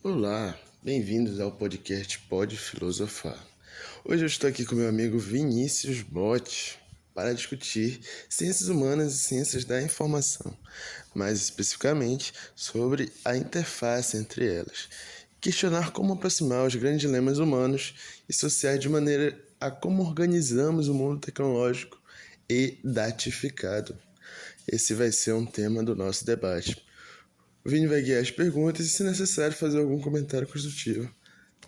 Olá, bem-vindos ao podcast Pode Filosofar. Hoje eu estou aqui com meu amigo Vinícius Botti para discutir ciências humanas e ciências da informação, mais especificamente sobre a interface entre elas. Questionar como aproximar os grandes dilemas humanos e sociais de maneira a como organizamos o mundo tecnológico e datificado. Esse vai ser um tema do nosso debate. O Vini vai guiar as perguntas e, se necessário, fazer algum comentário construtivo.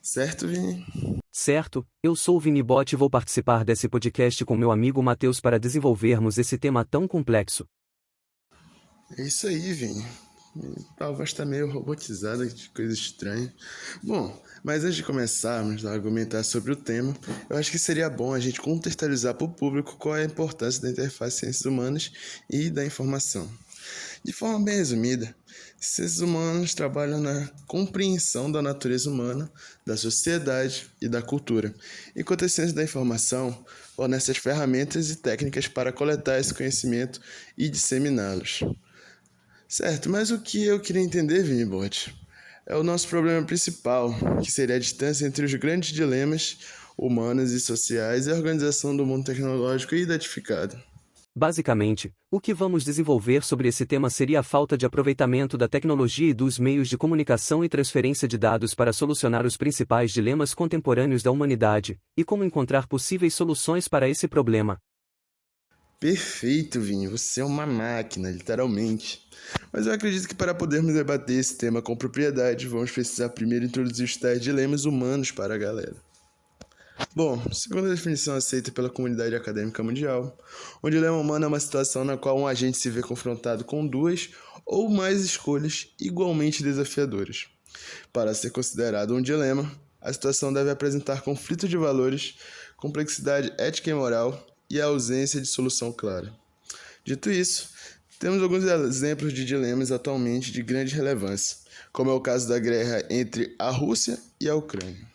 Certo, Vini? Certo, eu sou o Vini Botti e vou participar desse podcast com meu amigo Matheus para desenvolvermos esse tema tão complexo. É isso aí, Vini. A voz está meio robotizada, de coisa estranha. Bom, mas antes de começarmos a argumentar sobre o tema, eu acho que seria bom a gente contextualizar para o público qual é a importância da interface de ciências humanas e da informação. De forma bem resumida, ciências humanas trabalham na compreensão da natureza humana, da sociedade e da cultura, enquanto as ciências da informação fornecem as ferramentas e técnicas para coletar esse conhecimento e disseminá-los. Certo, mas o que eu queria entender, Vini Botti, é o nosso problema principal, que seria a distância entre os grandes dilemas humanos e sociais e a organização do mundo tecnológico e datificado. Basicamente, o que vamos desenvolver sobre esse tema seria a falta de aproveitamento da tecnologia e dos meios de comunicação e transferência de dados para solucionar os principais dilemas contemporâneos da humanidade, e como encontrar possíveis soluções para esse problema. Perfeito, Vinho. Você é uma máquina, literalmente. Mas eu acredito que para podermos debater esse tema com propriedade, vamos precisar primeiro introduzir os tais dilemas humanos para a galera. Bom, segundo a definição aceita pela comunidade acadêmica mundial, um dilema humano é uma situação na qual um agente se vê confrontado com duas ou mais escolhas igualmente desafiadoras. Para ser considerado um dilema, a situação deve apresentar conflito de valores, complexidade ética e moral e a ausência de solução clara. Dito isso, temos alguns exemplos de dilemas atualmente de grande relevância, como é o caso da guerra entre a Rússia e a Ucrânia.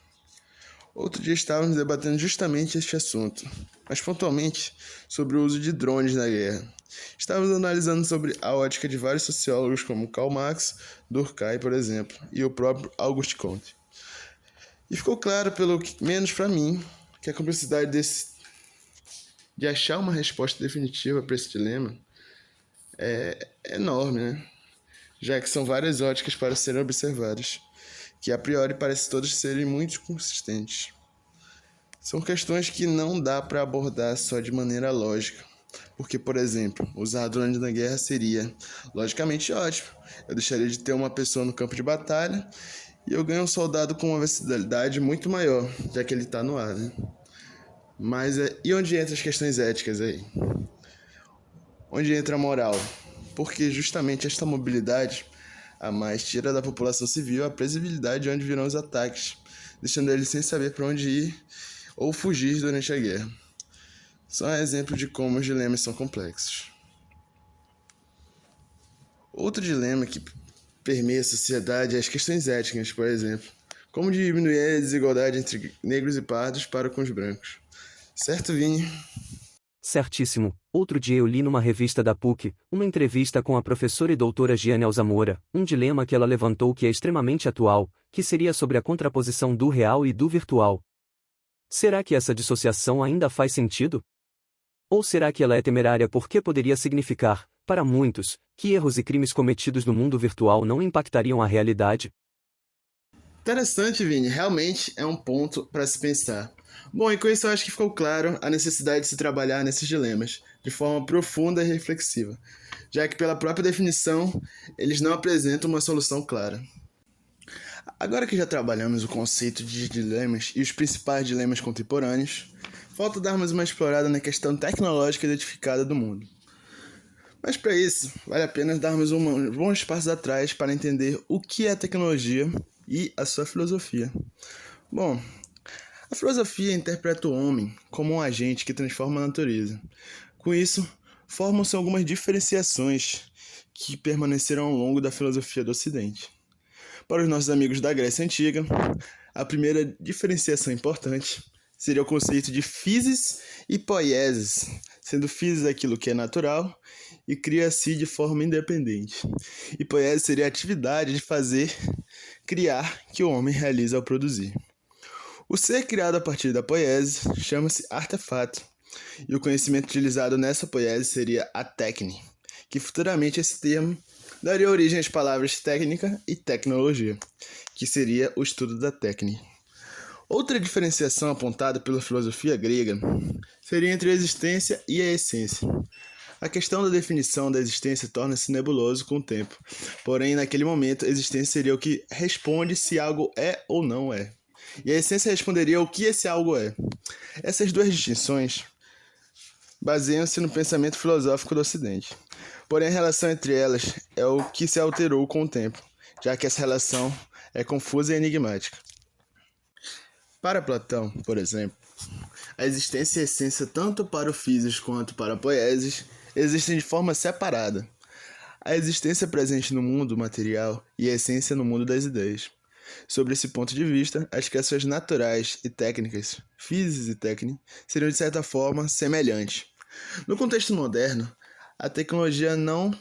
Outro dia estávamos debatendo justamente este assunto, mas pontualmente sobre o uso de drones na guerra. Estávamos analisando sobre a ótica de vários sociólogos como Karl Marx, Durkheim, por exemplo, e o próprio Auguste Comte. E ficou claro, pelo menos para mim, que a complexidade de achar uma resposta definitiva para esse dilema é enorme, né? Já que são várias óticas para serem observadas, que a priori parecem todas serem muito consistentes. São questões que não dá para abordar só de maneira lógica, porque, por exemplo, usar drones na guerra seria logicamente ótimo. Eu deixaria de ter uma pessoa no campo de batalha e eu ganho um soldado com uma velocidade muito maior, já que ele está no ar, né? Mas e onde entram as questões éticas aí? Onde entra a moral? Porque justamente esta mobilidade a mais tira da população civil a previsibilidade de onde virão os ataques, deixando eles sem saber para onde ir ou fugir durante a guerra. Só um exemplo de como os dilemas são complexos. Outro dilema que permeia a sociedade é as questões étnicas, por exemplo. Como diminuir a desigualdade entre negros e pardos para com os brancos. Certo, Vini? Certíssimo. Outro dia eu li numa revista da PUC, uma entrevista com a professora e doutora Giane Alzamora, um dilema que ela levantou que é extremamente atual, que seria sobre a contraposição do real e do virtual. Será que essa dissociação ainda faz sentido? Ou será que ela é temerária porque poderia significar, para muitos, que erros e crimes cometidos no mundo virtual não impactariam a realidade? Interessante, Vini. Realmente é um ponto para se pensar. Bom, e com isso eu acho que ficou claro a necessidade de se trabalhar nesses dilemas de forma profunda e reflexiva, já que pela própria definição eles não apresentam uma solução clara. Agora que já trabalhamos o conceito de dilemas e os principais dilemas contemporâneos, falta darmos uma explorada na questão tecnológica identificada do mundo. Mas para isso, vale a pena darmos bons passos atrás para entender o que é a tecnologia e a sua filosofia. Bom, a filosofia interpreta o homem como um agente que transforma a natureza. Com isso, formam-se algumas diferenciações que permaneceram ao longo da filosofia do Ocidente. Para os nossos amigos da Grécia Antiga, a primeira diferenciação importante seria o conceito de physis e poiesis, sendo physis aquilo que é natural e cria-se de forma independente. E poiesia seria a atividade de fazer, criar, que o homem realiza ao produzir. O ser criado a partir da poiesia chama-se artefato, e o conhecimento utilizado nessa poiesia seria a técnica, que futuramente esse termo daria origem às palavras técnica e tecnologia, que seria o estudo da técnica. Outra diferenciação apontada pela filosofia grega seria entre a existência e a essência. A questão da definição da existência torna-se nebuloso com o tempo, porém, naquele momento, a existência seria o que responde se algo é ou não é, e a essência responderia o que esse algo é. Essas duas distinções baseiam-se no pensamento filosófico do Ocidente, porém, a relação entre elas é o que se alterou com o tempo, já que essa relação é confusa e enigmática. Para Platão, por exemplo, a existência e a essência, tanto para o physis quanto para a poiesis, existem de forma separada. A existência presente no mundo material e a essência no mundo das ideias. Sobre esse ponto de vista, as questões naturais e técnicas, physis e técnica, seriam de certa forma semelhantes. No contexto moderno, a tecnologia não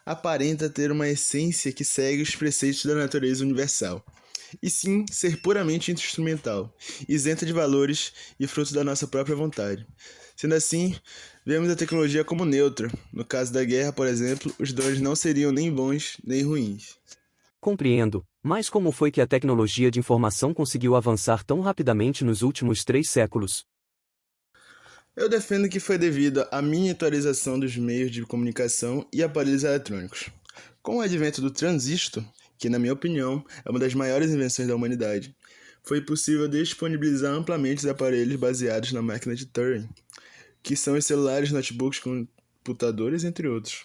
aparenta ter uma essência que segue os preceitos da natureza universal, e sim ser puramente instrumental, isenta de valores e fruto da nossa própria vontade. Sendo assim, vemos a tecnologia como neutra. No caso da guerra, por exemplo, os drones não seriam nem bons nem ruins. Compreendo, mas como foi que a tecnologia de informação conseguiu avançar tão rapidamente nos últimos 3 séculos? Eu defendo que foi devido à miniaturização dos meios de comunicação e aparelhos eletrônicos. Com o advento do transistor, que na minha opinião é uma das maiores invenções da humanidade, foi possível disponibilizar amplamente os aparelhos baseados na máquina de Turing, que são os celulares, notebooks, computadores, entre outros.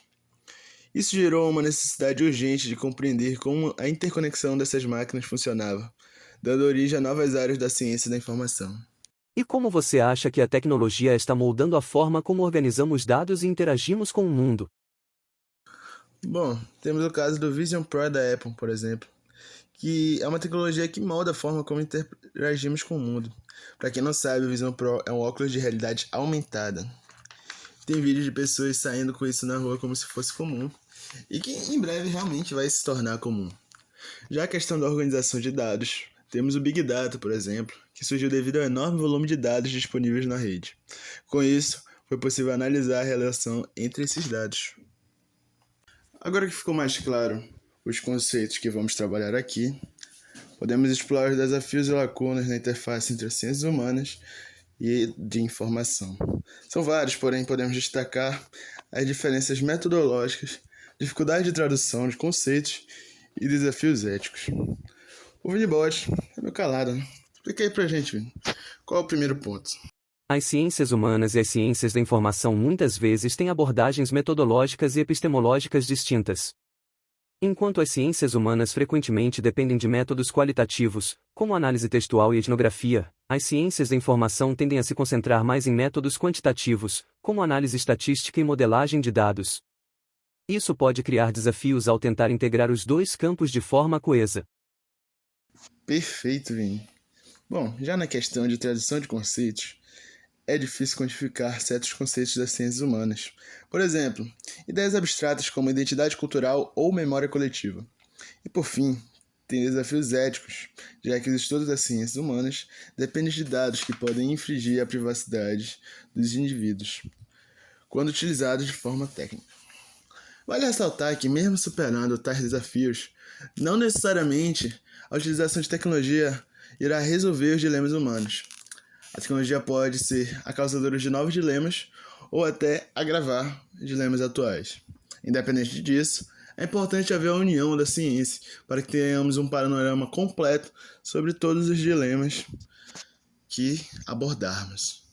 Isso gerou uma necessidade urgente de compreender como a interconexão dessas máquinas funcionava, dando origem a novas áreas da ciência da informação. E como você acha que a tecnologia está moldando a forma como organizamos dados e interagimos com o mundo? Bom, temos o caso do Vision Pro da Apple, por exemplo, que é uma tecnologia que molda a forma como interagimos com o mundo. Para quem não sabe, o Vision Pro é um óculos de realidade aumentada. Tem vídeos de pessoas saindo com isso na rua como se fosse comum, e que em breve realmente vai se tornar comum. Já a questão da organização de dados, temos o Big Data, por exemplo, que surgiu devido ao enorme volume de dados disponíveis na rede. Com isso, foi possível analisar a relação entre esses dados. Agora que ficou mais claro os conceitos que vamos trabalhar aqui, podemos explorar os desafios e lacunas na interface entre as ciências humanas e de informação. São vários, porém podemos destacar as diferenças metodológicas, dificuldade de tradução de conceitos e desafios éticos. O Vinibot é meio calado, né? Explica aí pra gente, Vini. Qual é o primeiro ponto? As ciências humanas e as ciências da informação muitas vezes têm abordagens metodológicas e epistemológicas distintas. Enquanto as ciências humanas frequentemente dependem de métodos qualitativos, como análise textual e etnografia, as ciências da informação tendem a se concentrar mais em métodos quantitativos, como análise estatística e modelagem de dados. Isso pode criar desafios ao tentar integrar os dois campos de forma coesa. Perfeito, Vini. Bom, já na questão de tradução de conceitos, é difícil quantificar certos conceitos das ciências humanas. Por exemplo, ideias abstratas como identidade cultural ou memória coletiva. E por fim, tem desafios éticos, já que os estudos das ciências humanas dependem de dados que podem infringir a privacidade dos indivíduos, quando utilizados de forma técnica. Vale ressaltar que, mesmo superando tais desafios, não necessariamente a utilização de tecnologia irá resolver os dilemas humanos. A tecnologia pode ser a causadora de novos dilemas ou até agravar dilemas atuais. Independente disso, é importante haver a união da ciência para que tenhamos um panorama completo sobre todos os dilemas que abordarmos.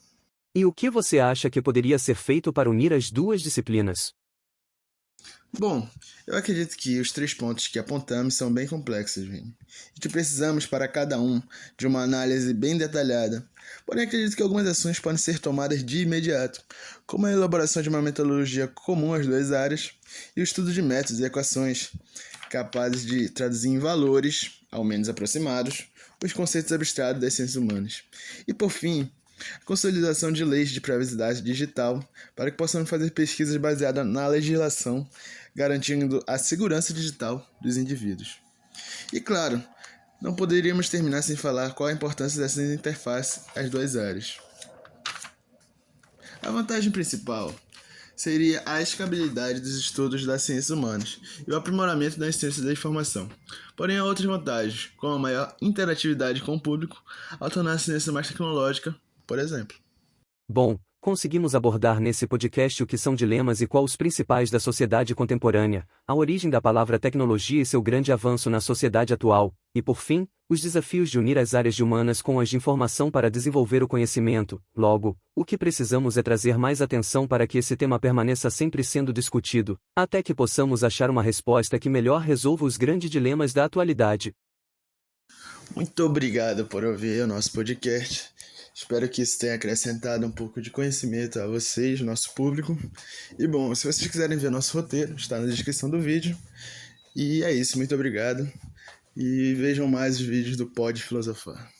E o que você acha que poderia ser feito para unir as duas disciplinas? Bom, eu acredito que os 3 pontos que apontamos são bem complexos, Vini, e que precisamos para cada um de uma análise bem detalhada. Porém, acredito que algumas ações podem ser tomadas de imediato, como a elaboração de uma metodologia comum às duas áreas e o estudo de métodos e equações capazes de traduzir em valores, ao menos aproximados, os conceitos abstratos das ciências humanas. E, por fim, A consolidação de leis de privacidade digital para que possamos fazer pesquisas baseadas na legislação, garantindo a segurança digital dos indivíduos. E claro, não poderíamos terminar sem falar qual a importância dessas interfaces às duas áreas. A vantagem principal seria a escalabilidade dos estudos das ciências humanas e o aprimoramento da ciência da informação. Porém, há outras vantagens, como a maior interatividade com o público, ao tornar a ciência mais tecnológica, por exemplo. Bom, conseguimos abordar nesse podcast o que são dilemas e qual os principais da sociedade contemporânea, a origem da palavra tecnologia e seu grande avanço na sociedade atual, e por fim, os desafios de unir as áreas de humanas com as de informação para desenvolver o conhecimento. Logo, o que precisamos é trazer mais atenção para que esse tema permaneça sempre sendo discutido, até que possamos achar uma resposta que melhor resolva os grandes dilemas da atualidade. Muito obrigado por ouvir o nosso podcast. Espero que isso tenha acrescentado um pouco de conhecimento a vocês, nosso público. E bom, se vocês quiserem ver nosso roteiro, está na descrição do vídeo. E é isso, muito obrigado. E vejam mais os vídeos do Pod Filosofar.